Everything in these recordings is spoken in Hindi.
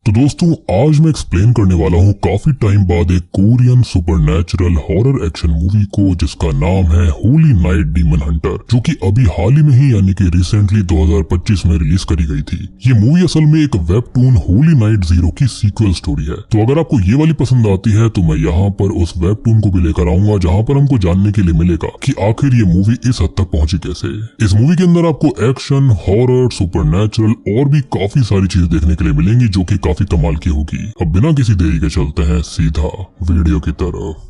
तो दोस्तों आज मैं एक्सप्लेन करने वाला हूँ काफी टाइम बाद एक Korean supernatural horror action movie को जिसका नाम है होली नाइट डीमन हंटर, जो कि अभी हाल ही में ही यानी कि रिसेंटली 2025 में रिलीज करी गई थी। ये मूवी असल में एक वेबटून होली नाइट जीरो की सीक्वल स्टोरी है। तो अगर आपको ये वाली पसंद आती है तो मैं यहाँ पर उस वेबटून को भी लेकर आऊंगा जहाँ पर हमको जानने के लिए मिलेगा कि आखिर ये मूवी इस हद तक पहुंची कैसे। इस मूवी के अंदर आपको एक्शन, हॉरर, सुपरनैचुरल और भी काफी सारी चीज देखने के लिए मिलेंगी जो कि काफी कमाल की होगी। अब बिना किसी देरी के चलते हैं सीधा वीडियो की तरफ।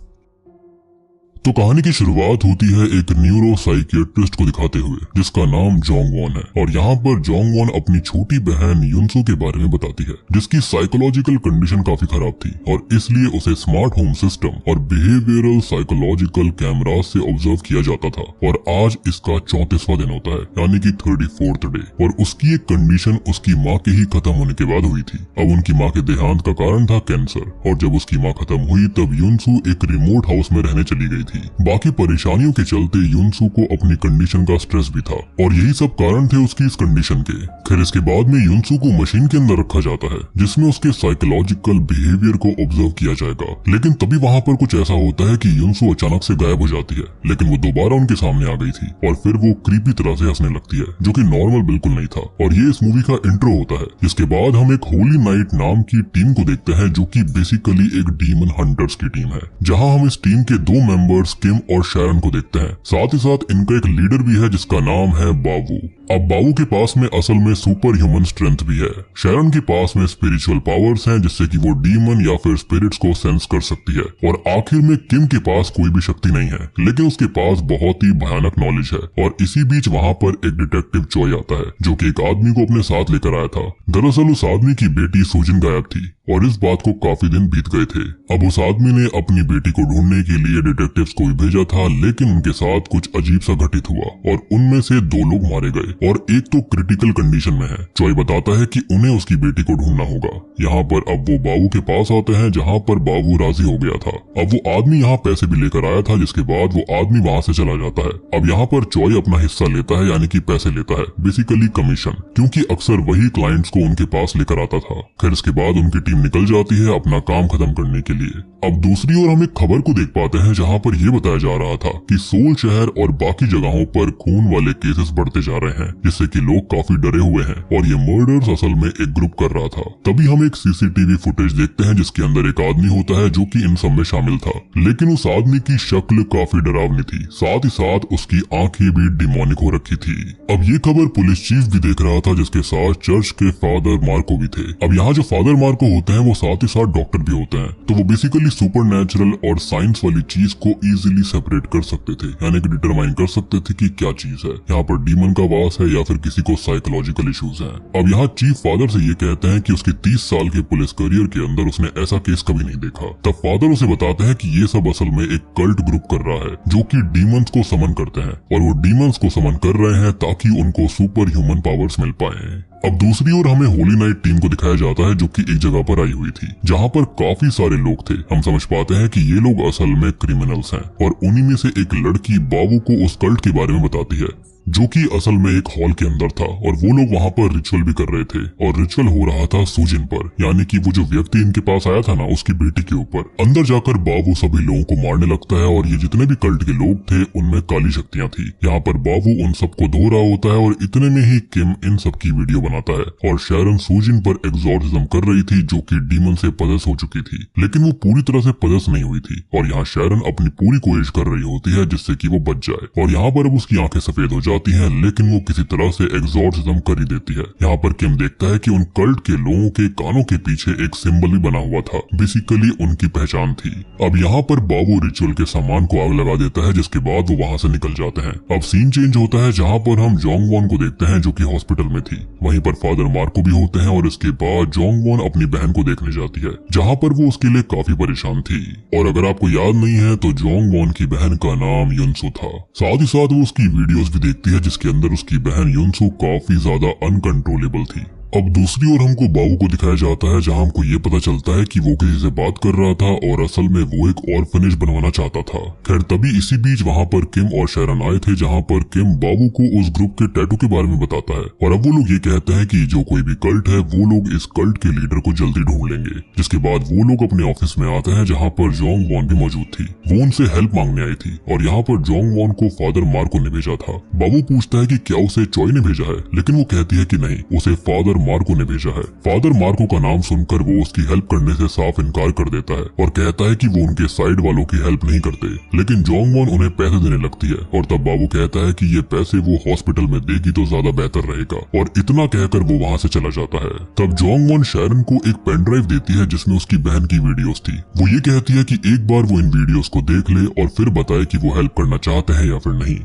तो कहानी की शुरुआत होती है एक न्यूरो साइकियाट्रिस्ट को दिखाते हुए जिसका नाम जोंग वॉन है, और यहाँ पर जोंग वॉन अपनी छोटी बहन युनसो के बारे में बताती है जिसकी साइकोलॉजिकल कंडीशन काफी खराब थी और इसलिए उसे स्मार्ट होम सिस्टम और बिहेवियरल साइकोलॉजिकल कैमरास से ऑब्जर्व किया जाता था। और आज इसका 34वां दिन होता है यानी कि 34th डे, और उसकी एक कंडीशन उसकी माँ के ही खत्म होने के बाद हुई थी। अब उनकी माँ के देहांत का कारण था कैंसर, और जब उसकी माँ खत्म हुई तब युनसू एक रिमोट हाउस में रहने चली गई थी। बाकी परेशानियों के चलते युनसू को अपनी कंडीशन का स्ट्रेस भी था और यही सब कारण थे उसकी इस कंडीशन के। फिर इसके बाद में युनसू को मशीन के अंदर रखा जाता है जिसमें उसके साइकोलॉजिकल बिहेवियर को ऑब्जर्व किया जाएगा। लेकिन तभी वहाँ पर कुछ ऐसा होता है कि युनसू अचानक से गायब हो जाती है, लेकिन वो दोबारा उनके सामने आ गई थी और फिर वो क्रीपी तरह से हंसने लगती है जो कि नॉर्मल बिल्कुल नहीं था। और ये इस मूवी का इंट्रो होता है, जिसके बाद हम एक होली नाइट नाम की टीम को देखते हैं जो कि बेसिकली एक डीमन हंटर्स की टीम है, जहाँ हम इस टीम के दो मेंबर्स किम और शैरन को देखते हैं। साथ ही साथ इनका एक लीडर भी है जिसका नाम है बावू। अब बावू के पास में असल में सुपर ह्यूमन स्ट्रेंथ भी है। शैरन के पास में स्पिरिचुअल पावर्स हैं जिससे कि वो डीमन या फिर स्पिरिट्स को सेंस कर सकती है। और आखिर में किम के पास कोई भी शक्ति नहीं है, लेकिन उसके पास बहुत ही भयानक नॉलेज है। और इसी बीच वहाँ पर एक डिटेक्टिव चॉय आता है जो कि एक आदमी को अपने साथ लेकर आया था। दरअसल उस आदमी की बेटी सुजिन गायब थी और इस बात को काफी दिन बीत गए थे। अब उस आदमी ने अपनी बेटी को ढूंढने के लिए डिटेक्टिव्स को भी भेजा था, लेकिन उनके साथ कुछ अजीब सा घटित हुआ और उनमें से 2 लोग मारे गए और एक तो क्रिटिकल कंडीशन में है। चॉय बताता है कि उन्हें उसकी बेटी को ढूंढना होगा। यहाँ पर अब वो बाबू के पास आते हैं जहाँ पर बाबू राजी हो गया था। अब वो आदमी यहाँ पैसे भी लेकर आया था, जिसके बाद वो आदमी वहाँ से चला जाता है। अब यहाँ पर चॉय अपना हिस्सा लेता है यानी कि पैसे लेता है, बेसिकली कमीशन, क्योंकि अक्सर वही क्लाइंट्स को उनके पास लेकर आता था। फिर इसके बाद उनकी टीम निकल जाती है अपना काम खत्म करने के लिए। अब दूसरी ओर हम एक खबर को देख पाते हैं जहाँ पर यह बताया जा रहा था कि सोल शहर और बाकी जगहों पर खून वाले केसेस बढ़ते जा रहे हैं, जिससे कि लोग काफी डरे हुए हैं और ये मर्डर्स असल में एक ग्रुप कर रहा था। तभी हम एक सीसीटीवी फुटेज देखते हैं जिसके अंदर एक आदमी होता है जो कि इन सब में शामिल था, लेकिन उस आदमी की शक्ल काफी डरावनी थी। साथ ही साथ उसकी आंखें भी डिमोनिक हो रखी थी। अब ये खबर पुलिस चीफ भी देख रहा था, जिसके साथ चर्च के फादर मार्को भी थे। अब यहाँ जो फादर मार्को होते हैं वो साथ ही साथ डॉक्टर भी होते हैं, तो वो बेसिकली सुपरनैचुरल और साइंस वाली चीज को इजीली सेपरेट कर सकते थे, यानी कि डिटरमाइन कर सकते थे कि क्या चीज है, यहाँ पर डीमन का वास है या फिर किसी को साइकोलॉजिकल इश्यूज हैं। अब यहाँ चीफ फादर से ये कहते हैं कि उसके 30 साल के पुलिस करियर के अंदर उसने ऐसा केस कभी नहीं देखा। तब फादर उसे बताते हैं कि ये सब असल में एक कल्ट ग्रुप कर रहा है जो कि डीमंस को समन करते हैं, और वो डीमंस को समन कर रहे हैं ताकि उनको सुपर ह्यूमन पावर्स मिल पाए। अब दूसरी ओर हमें होली नाइट टीम को दिखाया जाता है जो कि एक जगह पर आई हुई थी जहां पर काफी सारे लोग थे। हम समझ पाते हैं कि ये लोग असल में क्रिमिनल्स हैं, और उन्हीं में से एक लड़की बाबू को उस कल्ट के बारे में बताती है जो कि असल में एक हॉल के अंदर था, और वो लोग वहाँ पर रिचुअल भी कर रहे थे, और रिचुअल हो रहा था सुजिन पर, यानी कि वो जो व्यक्ति इनके पास आया था ना उसकी बेटी के ऊपर। अंदर जाकर बाबू सभी लोगों को मारने लगता है, और ये जितने भी कल्ट के लोग थे उनमें काली शक्तियां थी। यहाँ पर बाबू उन सबको धो रहा होता है, और इतने में ही किम इन सब की वीडियो बनाता है, और शैरन सुजिन पर एग्जॉर्सिज्म कर रही थी जो कि डीमन से पदस हो चुकी थी, लेकिन वो पूरी तरह से पदस नहीं हुई थी। और यहाँ शैरन अपनी पूरी कोशिश कर रही होती है जिससे कि वो बच जाए, और यहाँ पर अब उसकी आंखें सफेद हो जाती हैं, लेकिन वो किसी तरह से एग्जॉर्सिज्म कर ही देती है। यहाँ पर किम देखता है कि उन कल्ट के लोगों के कानों के पीछे एक सिंबल भी बना हुआ था, बेसिकली उनकी पहचान थी। अब यहाँ पर बाबू रिचुअल के सामान को आग लगा देता है, जिसके बाद वो वहाँ से निकल जाते हैं। अब सीन चेंज होता है जहाँ पर हम जोंग वॉन को देखते हैं जो कि हॉस्पिटल में थी। वहीं पर फादर मार्को भी होते हैं, और इसके बाद जोंग वॉन अपनी बहन को देखने जाती है जहाँ पर वो उसके लिए काफी परेशान थी। और अगर आपको याद नहीं है तो जोंग वॉन की बहन का नाम युनसू था। साथ ही साथ वो उसकी वीडियोस भी देखती है जिसके अंदर उसकी बहन युनसू काफी ज्यादा अनकंट्रोलेबल थी। अब दूसरी ओर हमको बाबू को दिखाया जाता है जहां हमको ये पता चलता है कि वो किसी से बात कर रहा था और असल में वो एक ऑर्फनेज बनवाना चाहता था। खैर तभी इसी बीच वहां पर किम और शैरन आए थे जहां पर किम बाबू को उस ग्रुप के टैटू के बारे में बताता है और अब वो लोग ये कहते हैं कि जो कोई भी कल्ट है वो लोग इस कल्ट के लीडर को जल्दी ढूंढ लेंगे। जिसके बाद वो लोग अपने ऑफिस में आते हैं जहाँ पर जोंग वॉन भी मौजूद थी। वो उनसे हेल्प मांगने आई थी और यहाँ पर जोंग वॉन को फादर मार्को ने भेजा था। बाबू पूछता है कि क्या उसे चॉय ने भेजा है, लेकिन वो कहती है कि नहीं, उसे फादर मार्को ने भेजा है। फादर मार्को का नाम सुनकर वो उसकी हेल्प करने से साफ इनकार कर देता है और कहता है कि वो उनके साइड वालों की हेल्प नहीं करते। लेकिन जोंग वॉन उन्हें पैसे देने लगती है और तब बाबू कहता है कि ये पैसे वो हॉस्पिटल में देगी तो ज्यादा बेहतर रहेगा और इतना कहकर वो वहाँ से चला जाता है। तब जोंग वॉन शैरन को एक पेन ड्राइव देती है जिसमें उसकी बहन की वीडियोस थी। वो ये कहती है कि एक बार वो इन वीडियोस को देख ले और फिर बताए कि वो हेल्प करना चाहते हैं या फिर नहीं।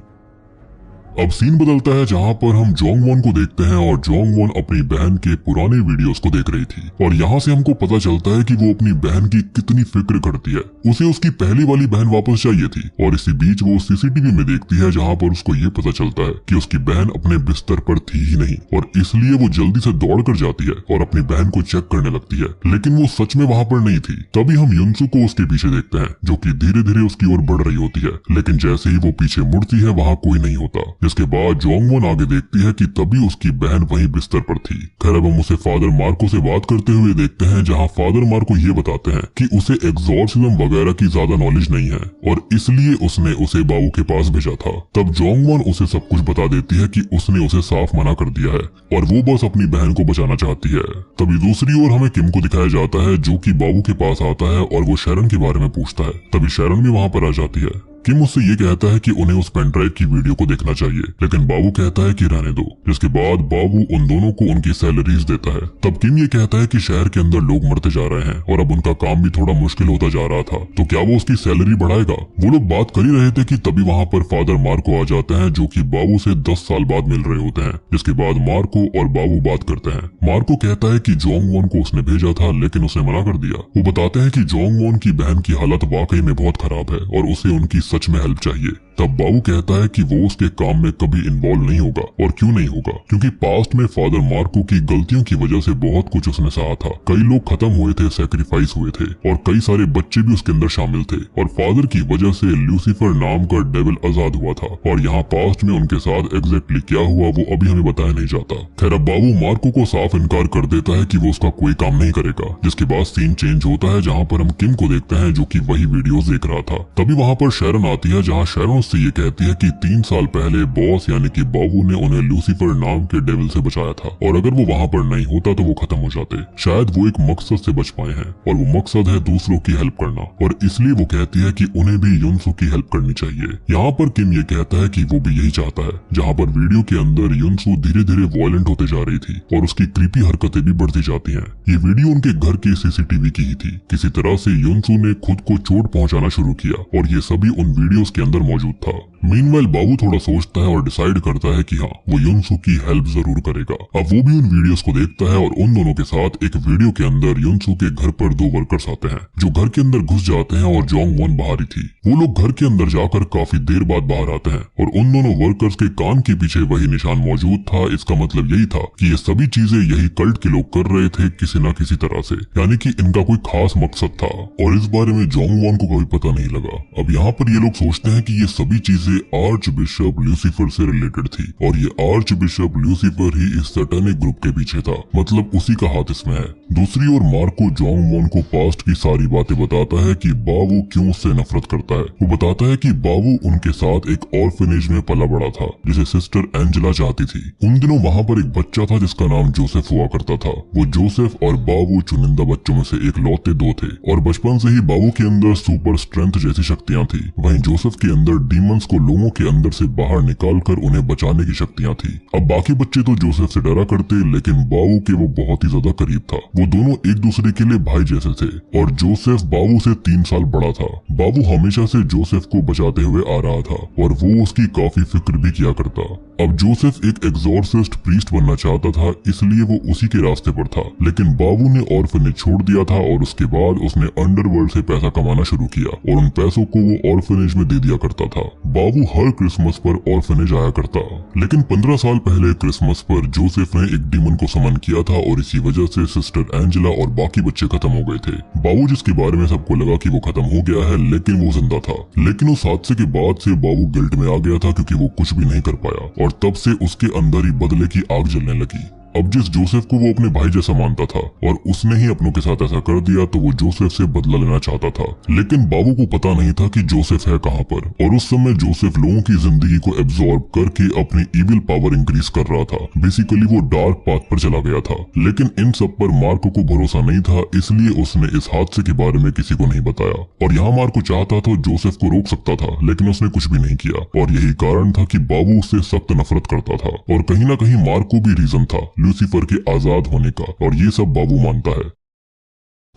अब सीन बदलता है जहाँ पर हम जोंग वॉन को देखते हैं और जोंग वॉन अपनी बहन के पुराने वीडियोस को देख रही थी और यहाँ से हमको पता चलता है कि वो अपनी बहन की कितनी फिक्र करती है। उसे उसकी पहली वाली बहन वापस चाहिए थी और इसी बीच वो सीसीटीवी में देखती है जहाँ पर उसको ये पता चलता है कि उसकी बहन अपने बिस्तर पर थी ही नहीं और इसलिए वो जल्दी से दौड़ कर जाती है और अपनी बहन को चेक करने लगती है, लेकिन वो सच में वहाँ पर नहीं थी। तभी हम युनसू को उसके पीछे देखते हैं जो कि धीरे धीरे उसकी ओर बढ़ रही होती है, लेकिन जैसे ही वो पीछे मुड़ती है वहाँ कोई नहीं होता। इसके बाद जोंग वॉन आगे देखती है कि तभी उसकी बहन वहीं बिस्तर पर थी। खैर अब हम उसे फादर मार्को से बात करते हुए देखते हैं जहां फादर मार्को ये बताते हैं कि उसे एग्जॉर्सिज्म वगैरह की ज्यादा नॉलेज नहीं है और इसलिए उसने उसे बाबू के पास भेजा था। तब जोंग वॉन उसे सब कुछ बता देती है कि उसने उसे साफ मना कर दिया है और वो बस अपनी बहन को बचाना चाहती है। तभी दूसरी ओर हमें किम को दिखाया जाता है जो कि बाबू के पास आता है और वो शैरन के बारे में पूछता है। तभी शैरन भी वहाँ पर आ जाती है। किम उससे ये कहता है कि उन्हें उस पेन ड्राइव की वीडियो को देखना चाहिए, लेकिन बाबू कहता है कि रहने दो। जिसके बाद बाबू उन दोनों को उनकी सैलरीज देता है। तब किम ये कहता है कि शहर के अंदर लोग मरते जा रहे हैं और अब उनका काम भी थोड़ा मुश्किल होता जा रहा था, तो क्या वो उसकी सैलरी बढ़ाएगा। वो लोग बात कर ही रहे थे कि तभी वहाँ पर फादर मार्को आ जाते हैं जो कि बाबू से 10 साल बाद मिल रहे होते हैं। जिसके बाद मार्को और बाबू बात करते हैं। मार्को कहता है कि जोंग वॉन को उसने भेजा था लेकिन उसने मना कर दिया। वो बताते हैं कि जोंग वॉन की बहन की हालत वाकई में बहुत खराब है और उसे उनकी सच में हेल्प चाहिए। तब बाबू कहता है कि वो उसके काम में कभी इन्वॉल्व नहीं होगा और क्यों नहीं होगा, क्योंकि पास्ट में फादर मार्को की गलतियों की वजह से बहुत कुछ उसने सहा था। कई लोग खत्म हुए थे, सैक्रिफाइस हुए थे और कई सारे बच्चे भी उसके अंदर शामिल थे और फादर की वजह से लूसीफर नाम का डेविल आजाद हुआ था और यहाँ पास्ट में उनके साथ एग्जैक्टली क्या हुआ वो अभी हमें बताया नहीं जाता। खैर अब बाबू मार्को को साफ इनकार कर देता है कि वो उसका कोई काम नहीं करेगा। जिसके बाद सीन चेंज होता है जहाँ पर हम किम को देखते हैं जो कि वही वीडियोस देख रहा था। तभी वहाँ पर शैरन आती है जहाँ शैरन से ये कहती है कि 3 साल पहले बॉस यानी कि बाबू ने उन्हें लूसीफर नाम के डेविल से बचाया था और अगर वो वहाँ पर नहीं होता तो वो खत्म हो जाते। शायद वो एक मकसद से बच पाए हैं और वो मकसद है दूसरों की हेल्प करना और इसलिए वो कहती है कि उन्हें भी युनसू की हेल्प करनी चाहिए। यहाँ पर किम ये कहता है कि वो भी यही चाहता है। जहाँ पर वीडियो के अंदर युनसू धीरे धीरे वायलेंट होते जा रही थी और उसकी क्रीपी हरकतें भी बढ़ती जाती हैं। ये वीडियो उनके घर के सीसीटीवी की ही थी। किसी तरह से युनसू ने खुद को चोट पहुंचाना शुरू किया और ये सभी उन वीडियोस के अंदर मौजूद था। मीनवाइल बाबू थोड़ा सोचता है और डिसाइड करता है कि हाँ वो युनसू की हेल्प जरूर करेगा। अब वो भी उन वीडियोस को देखता है और उन दोनों के साथ एक वीडियो के अंदर युनसू के घर पर 2 वर्कर्स आते हैं जो घर के अंदर घुस जाते हैं और जोंग वॉन बाहर ही थी। वो लोग घर के अंदर जाकर काफी देर बाद बाहर आते हैं और उन दोनों वर्कर्स के कान के पीछे वही निशान मौजूद था। इसका मतलब यही था कि ये सभी चीजें यही कल्ट के लोग कर रहे थे किसी न किसी तरह से, यानी कि इनका कोई खास मकसद था और इस बारे में जोंग वॉन को कभी पता नहीं लगा। अब यहाँ पर ये लोग सोचते हैं कि ये सभी चीजें आर्च बिशप लूसीफर से रिलेटेड थी और ये आर्च बिशप लूसीफर ही इस सैटानिक ग्रुप के पीछे था, मतलब उसी का हाथ इसमें है। दूसरी ओर मार्को जोंग वॉन को पास्ट की सारी बातें बताता है कि बाबू क्यों उससे नफरत करता है। वो बताता है कि बाबू उनके साथ एक ऑर्फनेज में पला बड़ा था जिसे सिस्टर एंजेला चाहती थी। उन दिनों वहाँ पर एक बच्चा था जिसका नाम जोसेफ हुआ करता था। वो जोसेफ और बाबू चुनिंदा बच्चों में से एक लौते 2 थे और बचपन से ही बाबू के अंदर सुपर स्ट्रेंथ जैसी शक्तियाँ थी। वहीं जोसेफ के अंदर डीमंस को लोगों के अंदर से बाहर निकालकर उन्हें बचाने की शक्तियाँ थी। अब बाकी बच्चे तो जोसेफ से डरा करते, लेकिन बाबू के वो बहुत ही ज्यादा करीब था। वो दोनों एक दूसरे के लिए भाई जैसे थे और जोसेफ बाबू से 3 साल बड़ा था। बाबू हमेशा से जोसेफ को बचाते हुए आ रहा था और वो उसकी काफी फिक्र भी किया करता। अब जोसेफ एक एग्जॉर्सिस्ट प्रीस्ट बनना चाहता था, इसलिए वो उसी के रास्ते पर था, लेकिन बाबू ने ऑर्फनेज छोड़ दिया था और उसके बाद उसने अंडरवर्ल्ड से पैसा कमाना शुरू किया और उन पैसों को वो ऑर्फनेज में दे दिया करता था। बाबू हर क्रिसमस पर ऑर्फनेज आया करता, लेकिन 15 साल पहले क्रिसमस पर जोसेफ ने एक डीमन को समन किया था और इसी वजह से सिस्टर एंजेला और बाकी बच्चे खत्म हो गए थे। बाबू जिसके बारे में सबको लगा कि वो खत्म हो गया है, लेकिन वो जिंदा था। लेकिन उस हादसे के बाद से बाबू गिल्ट में आ गया था क्योंकि वो कुछ भी नहीं कर पाया और तब से उसके अंदर ही बदले की आग जलने लगी। अब जिस जोसेफ को वो अपने भाई जैसा मानता था और उसने ही अपनों के साथ ऐसा कर दिया, तो वो जोसेफ से बदला लेना चाहता था, लेकिन बाबू को पता नहीं था कि जोसेफ है कहाँ पर। और उस समय जोसेफ लोगों की जिंदगी को एब्जॉर्ब करके अपनी इविल पावर इंक्रीज कर रहा था। बेसिकली वो डार्क पाथ पर चला गया था, लेकिन इन सब पर मार्को को भरोसा नहीं था, इसलिए उसने इस हादसे के बारे में किसी को नहीं बताया। और यहाँ मार्को चाहता तो जोसेफ को रोक सकता था, लेकिन उसने कुछ भी नहीं किया और यही कारण था कि बाबू उससे सख्त नफरत करता था। और कहीं ना कहीं मार्को भी रीजन था लूसीफर के आजाद होने का, और ये सब बाबू मानता है।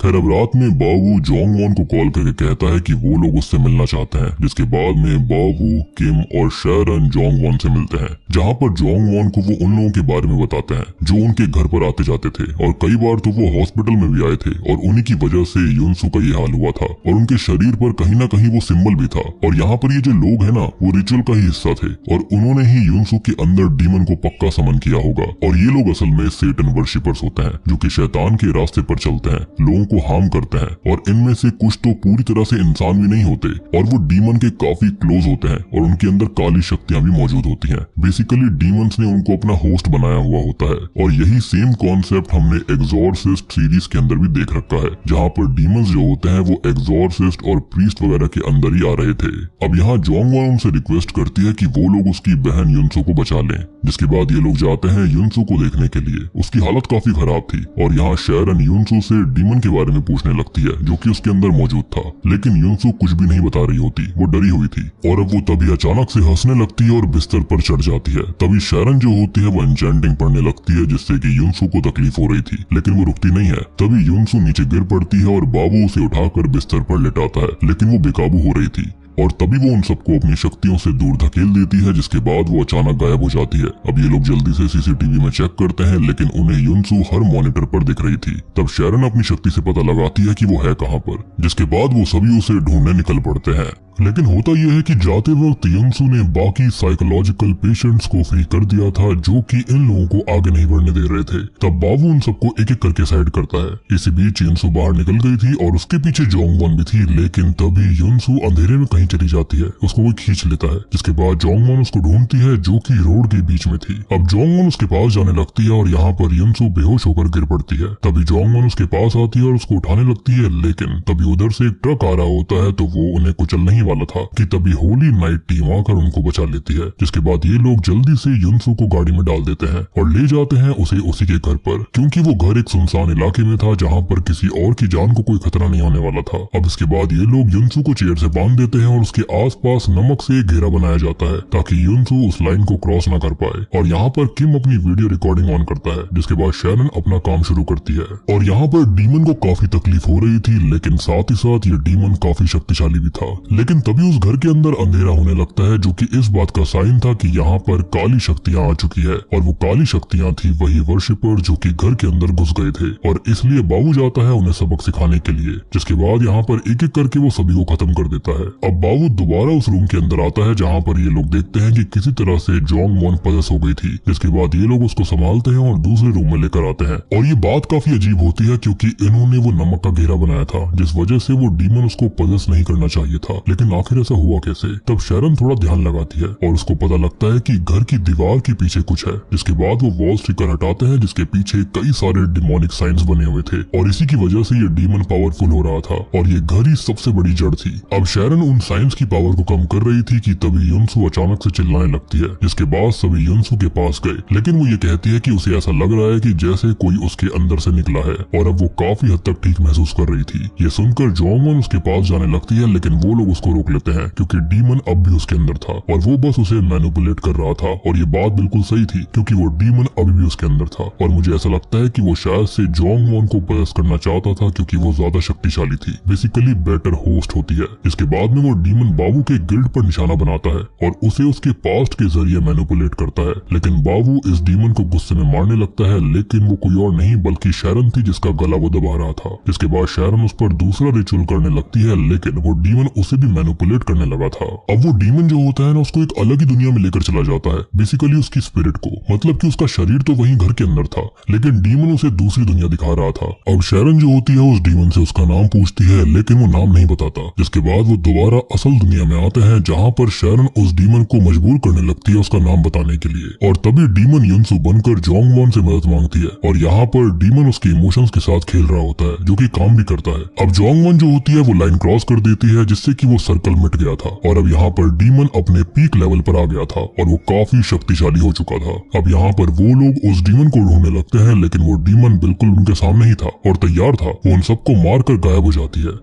खैर अब रात में बाबू जोंग वॉन को कॉल करके कहता है कि वो लोग उससे मिलना चाहते हैं, जिसके बाद में बाबू, किम और शैरन जोंग वॉन से मिलते हैं, जहाँ पर जोंग वॉन को वो उन लोगों के बारे में बताते हैं जो उनके घर पर आते जाते थे, और कई बार तो वो हॉस्पिटल में भी आए थे और उन्हीं की वजह से युनसू का ये हाल हुआ था। और उनके शरीर पर कहीं ना कहीं वो सिंबल भी था, और यहाँ पर ये जो लोग है ना, वो रिचुअल का ही हिस्सा थे और उन्होंने ही युनसू के अंदर डीमन को पक्का समन किया होगा। और ये लोग असल में सेटन वर्शिपर्स होते हैं जो कि शैतान के रास्ते पर चलते हैं, लोगों को हार्म करते हैं, और इनमें से कुछ तो पूरी तरह से इंसान भी नहीं होते और वो डीमन के काफी क्लोज होते हैं और उनके अंदर काली शक्तियां भी मौजूद होती हैं। बेसिकली डीमंस ने उनको अपना होस्ट बनाया हुआ होता है, और यही सेम कॉन्सेप्ट हमने एग्जॉर्सिस्ट सीरीज के अंदर भी देख रखा है, जहाँ पर डीमंस जो होते हैं वो एग्जॉर्सिस्ट और प्रीस्ट वगैरह के अंदर ही आ रहे थे। अब यहाँ जोंग वॉन उनसे रिक्वेस्ट करती है कि वो लोग उसकी बहन युनसू को बचा लें, जिसके बाद ये लोग जाते हैं युनसू को देखने के लिए। उसकी हालत काफी खराब थी और यहाँ शैरन युनसू से डीमन के बारे में पूछने लगती है जो कि उसके अंदर मौजूद था, लेकिन युनसू कुछ भी नहीं बता रही होती, वो डरी हुई थी। और अब वो तभी अचानक से हंसने लगती है और बिस्तर पर चढ़ जाती है। तभी शैरन जो होती है वो एन्चेंटिंग पढ़ने लगती है, जिससे कि युनसू को तकलीफ हो रही थी, लेकिन वो रुकती नहीं है। तभी युनसू नीचे गिर पड़ती है और बाबू उसे उठाकर बिस्तर पर लेटाता है, लेकिन वो बेकाबू हो रही थी और तभी वो उन सबको अपनी शक्तियों से दूर धकेल देती है, जिसके बाद वो अचानक गायब हो जाती है। अब ये लोग जल्दी से सीसीटीवी में चेक करते हैं, लेकिन उन्हें युनसू हर मॉनिटर पर दिख रही थी। तब शैरन अपनी शक्ति से पता लगाती है कि वो है कहाँ पर, जिसके बाद वो सभी उसे ढूंढने निकल पड़ते हैं। लेकिन होता यह है कि जाते वक्त युनसू ने बाकी साइकोलॉजिकल पेशेंट्स को फ्री कर दिया था, जो कि इन लोगों को आगे नहीं बढ़ने दे रहे थे। तब बाबू उन सबको एक एक करके साइड करता है। इसी बीच युनसू बाहर निकल गई थी और उसके पीछे जोंग वॉन भी थी, लेकिन तभी युनसू अंधेरे में कहीं चली जाती है, उसको कोई खींच लेता है, जिसके बाद जोंग वॉन उसको ढूंढती है जो कि रोड के बीच में थी। अब जोंग वॉन उसके पास जाने लगती है और यहाँ पर युनसू बेहोश होकर गिर पड़ती है। तभी जोंग वॉन उसके पास आती है और उसको उठाने लगती है, लेकिन तभी उधर से एक ट्रक आ रहा होता है, तो वो उन्हें कुचलने ही वाला था कि तभी होली नाइट टीम आकर उनको बचा लेती है। जिसके बाद ये लोग जल्दी से युनसू को गाड़ी में डाल देते हैं और ले जाते हैं उसे उसी के घर पर, क्योंकि वो घर एक सुनसान इलाके में था जहाँ पर किसी और की जान को कोई खतरा नहीं होने वाला था। अब इसके बाद ये लोग युनसू को चेयर से बांध देते हैं और उसके आसपास नमक से घेरा बनाया जाता है ताकि युनसू उस लाइन को क्रॉस न कर पाए। और यहाँ पर किम अपनी वीडियो रिकॉर्डिंग ऑन करता है, जिसके बाद शैरन अपना काम शुरू करती है। और यहाँ पर डीमन को काफी तकलीफ हो रही थी, लेकिन साथ ही साथ ये डीमन काफी शक्तिशाली भी था। लेकिन तभी उस घर के अंदर अंधेरा होने लगता है, जो कि इस बात का साइन था कि यहाँ पर काली शक्तियाँ आ चुकी है, और वो काली शक्तियाँ थी वही वर्शिपर जो कि घर के अंदर घुस गए थे। और इसलिए बाबू जाता है उन्हें सबक सिखाने के लिए, जिसके बाद यहाँ पर एक एक करके वो सभी को खत्म कर देता है। अब बाबू दोबारा उस रूम के अंदर आता है जहाँ पर ये लोग देखते हैं कि किसी तरह से जोंग वॉन पजस हो गई थी, जिसके बाद ये लोग उसको संभालते हैं और दूसरे रूम में लेकर आते हैं। और ये बात काफी अजीब होती है क्योंकि इन्होंने वो नमक का घेरा बनाया था, जिस वजह से वो डीमन उसको पजस नहीं करना चाहिए था, लेकिन आखिर ऐसा हुआ कैसे। तब शैरन थोड़ा ध्यान लगाती है और उसको पता लगता है कि घर की दीवार के पीछे कुछ है, जिसके बाद वो वॉल स्टिकर हटाते हैं, जिसके पीछे कई सारे डिमोनिक साइंस बने हुए थे, और इसी की वजह से ये डीमन पावरफुल हो रहा था और ये घर ही सबसे बड़ी जड़ थी। अब शैरन उन साइंस की पावर को कम कर रही थी कि तभी युनसू अचानक से चिल्लाने लगती है, जिसके बाद सभी युनसू के पास गए, लेकिन वो ये कहती है कि उसे ऐसा लग रहा है कि जैसे कोई उसके अंदर से निकला है, और अब वो काफी हद तक ठीक महसूस कर रही थी। ये सुनकर जोंग वॉन उसके पास जाने लगती है, लेकिन वो लोग उसको उसको रोक लेते हैं क्योंकि डीमन अब भी उसके अंदर था और वो बस उसे मैनिपुलेट कर रहा था। और ये बात बिल्कुल सही थी क्योंकि वो डीमन अभी भी उसके अंदर था। और मुझे ऐसा लगता है कि वो शायद से जोंगवॉन को पॉजेस करना चाहता था क्योंकि वो ज्यादा शक्तिशाली थी, बेसिकली बेटर होस्ट होती है। इसके बाद में वो डीमन बाबू के गिल्ड पर निशाना बनाता है और उसे उसके पास्ट के जरिए मैनिपुलेट करता है। लेकिन बाबू इस डीमन को गुस्से में मारने लगता है, लेकिन वो कोई और नहीं बल्कि शैरन थी जिसका गला वो दबा रहा था। इसके बाद शैरन उस पर दूसरा रिचुअल करने लगती है, लेकिन वो डीमन उसे भी मैनिपुलेट करने लगा था। अब वो डीमन जो होता है ना, उसको एक अलग ही दुनिया में लेकर चला जाता है, बेसिकली उसकी स्पिरिट को। मतलब कि उसका शरीर तो वहीं घर के अंदर था, लेकिन डीमन उसे दूसरी दुनिया दिखा रहा था। अब शैरन जो होती है उस डीमन से उसका नाम पूछती है, लेकिन वो नाम नहीं बताता। जिसके बाद वो दोबारा असल दुनिया में आते हैं जहाँ पर शैरन उस डीमन को मजबूर करने लगती है उसका नाम बताने के लिए। और तभी डीमन युनसु बनकर जोंगवॉन से मदद मांगती है और यहाँ पर डीमन उसके इमोशंस के साथ खेल रहा होता है, जो कि काम भी करता है। अब जोंगवॉन जो होती है वो लाइन क्रॉस कर देती है, जिससे कि वो सर्कल मिट गया था और अब यहाँ पर डीमन अपने पीक लेवल पर आ गया था और वो काफी शक्तिशाली हो चुका था। अब यहाँ पर वो लोग उस डीमन को ढूंढने लगते हैं, लेकिन वो डीमन बिल्कुल उनके सामने ही था और तैयार था। वो उन सबको मारकर गायब हो जाती है।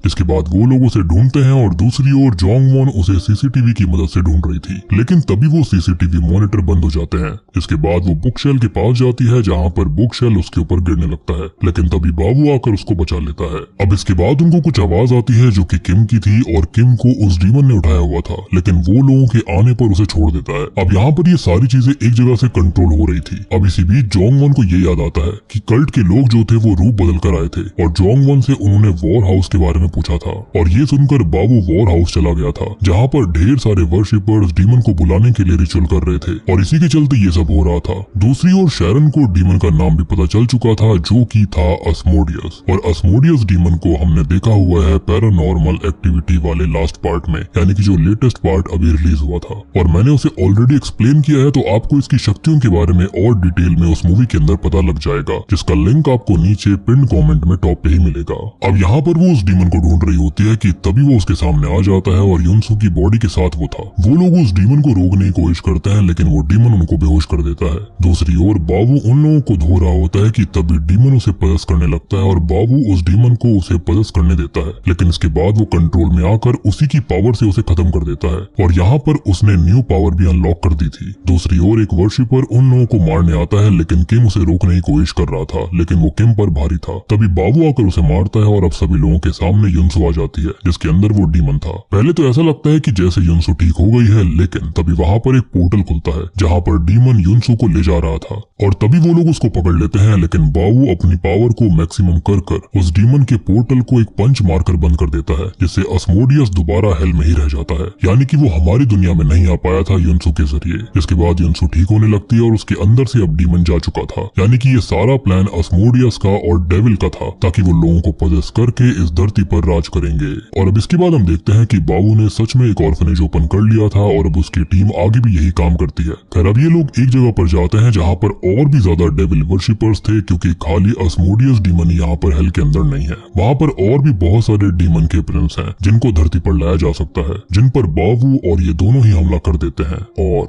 इसके बाद वो लोग उसे ढूंढते हैं और दूसरी ओर जोंगवॉन उसे सीसीटीवी की मदद से ढूंढ रही थी, लेकिन तभी वो सीसीटीवी मॉनिटर बंद हो जाते हैं। इसके बाद वो बुक शेल के पास जाती है जहाँ पर बुक शेल उसके ऊपर गिरने लगता है, लेकिन तभी बाबू आकर उसको बचा लेता है। अब इसके बाद उनको कुछ आवाज आती है जो कि किम की थी और किम को उस डीमन ने उठाया हुआ था, लेकिन वो लोगों के आने पर उसे छोड़ देता है। अब यहाँ पर ये सारी चीजें एक जगह से कंट्रोल हो रही थी। अब इसी बीच जोंगवॉन को ये याद आता है कि कल्ट के लोग जो थे वो रूप बदल कर आए थे और जोंगवॉन से उन्होंने वॉर हाउस के बारे में पूछा था। और ये सुनकर बाबू वॉर हाउस चला गया था जहाँ पर ढेर सारे वर्शिपर्स डीमन को बुलाने के लिए रिचुअल कर रहे थे और इसी के चलते ये सब हो रहा था। दूसरी ओर शैरन को डीमन का नाम भी पता चल चुका था जो कि था अस्मोडियस। और अस्मोडियस डीमन को हमने देखा हुआ है पैरानॉर्मल एक्टिविटी वाले लास्ट पार्ट में, यानी कि जो लेटेस्ट पार्ट अभी रिलीज हुआ था और मैंने उसे ऑलरेडी एक्सप्लेन किया है, तो आपको इसकी शक्तियों के बारे में और डिटेल में उस मूवी के अंदर पता लग जाएगा, जिसका लिंक आपको नीचे पिन कमेंट में टॉप पे ही मिलेगा। अब यहाँ पर वो उस डीमन को ढूंढ रही होती है कि तभी वो उसके सामने आ जाता है और युनसु की बॉडी के साथ वो था। वो लोग उस डीमन को रोकने की कोशिश करते हैं, लेकिन वो डीमन उनको बेहोश कर देता है। दूसरी ओर बाबू उन लोगों को धो रहा होता है कि तभी डीमन उसे पजस करने लगता है और बाबू उस डीमन को उसे पजस करने देता है, लेकिन इसके बाद वो कंट्रोल में आकर उसी की पावर से उसे खत्म कर देता है और यहाँ पर उसने न्यू पावर भी अनलॉक कर दी थी। दूसरी ओर एक वर्शिपर उन लोगों को मारने आता है, लेकिन किम उसे रोकने की कोशिश कर रहा था, लेकिन वो किम पर भारी था। तभी बाबू आकर उसे मारता है और अब सभी लोगों के सामने युनसु आ जाती है जिसके अंदर वो डीमन था। पहले तो ऐसा लगता है कि जैसे युनसु ठीक हो गई है, लेकिन तभी वहाँ पर एक पोर्टल खुलता है जहाँ पर डीमन युनसु को ले जा रहा था और तभी वो लोग उसको पकड़ लेते हैं, लेकिन बाबू अपनी पावर को मैक्सिमम कर उस डीमन के पोर्टल को एक पंच मारकर बंद कर देता है, जिससे अस्मोडियस दोबारा हेल में ही रह जाता है, यानी कि वो हमारी दुनिया में नहीं आ पाया था युनसु के जरिए। इसके बाद युनसु ठीक होने लगती है और उसके अंदर से अब डीमन जा चुका था, यानी कि ये सारा प्लान अस्मोडियस का और डेविल का था ताकि वो लोगों को पजेस करके इस धरती पर राज करेंगे। और अब इसके बाद हम देखते हैं कि बाबू ने सच में एक ऑर्फनेज ओपन कर लिया था और अब उसकी टीम आगे भी यही काम करती है। खैर अब ये लोग एक जगह पर जाते हैं जहाँ पर और भी ज्यादा डेविल वर्शिपर्स थे, क्योंकि खाली अस्मोडियस डीमन यहाँ पर हेल के अंदर नहीं है, वहाँ पर और भी बहुत सारे डीमन के प्रिंस हैं जिनको धरती पर लाया जा सकता है, जिन पर बाबू और ये दोनों ही हमला कर देते हैं और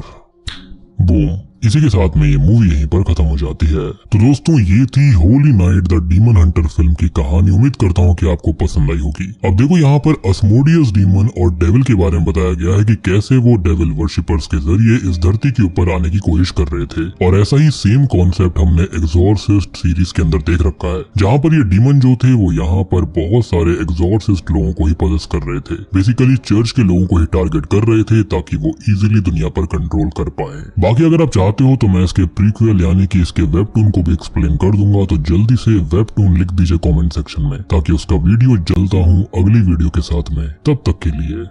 बूम, इसी के साथ में ये मूवी यहीं पर खत्म हो जाती है। तो दोस्तों ये थी Holi night the demon Hunter film की कहानी। उम्मीद करता हूँ कि आपको पसंद आई होगी। अब देखो यहाँ पर अस्मोडियस डीमन और डेविल के बारे में बताया गया है कि कैसे वो डेविल वर्शिपर्स के जरिए इस धरती के ऊपर आने की कोशिश कर रहे थे, और ऐसा ही सेम कॉन्सेप्ट हमने एक्सॉर्सिस्ट सीरीज के अंदर देख रखा है, जहाँ पर ये डीमन जो थे वो यहाँ पर बहुत सारे एक्सॉर्सिस्ट लोगों को ही पजेस कर रहे थे, बेसिकली चर्च के लोगों को ही टारगेट कर रहे थे ताकि वो इजिली दुनिया पर कंट्रोल कर पाए। बाकी अगर आप चाहते हो तो मैं इसके प्रीक्वल यानी कि इसके वेबटून को भी एक्सप्लेन कर दूंगा, तो जल्दी से वेबटून लिख दीजिए कमेंट सेक्शन में ताकि उसका वीडियो जल्दा हूँ अगली वीडियो के साथ में। तब तक के लिए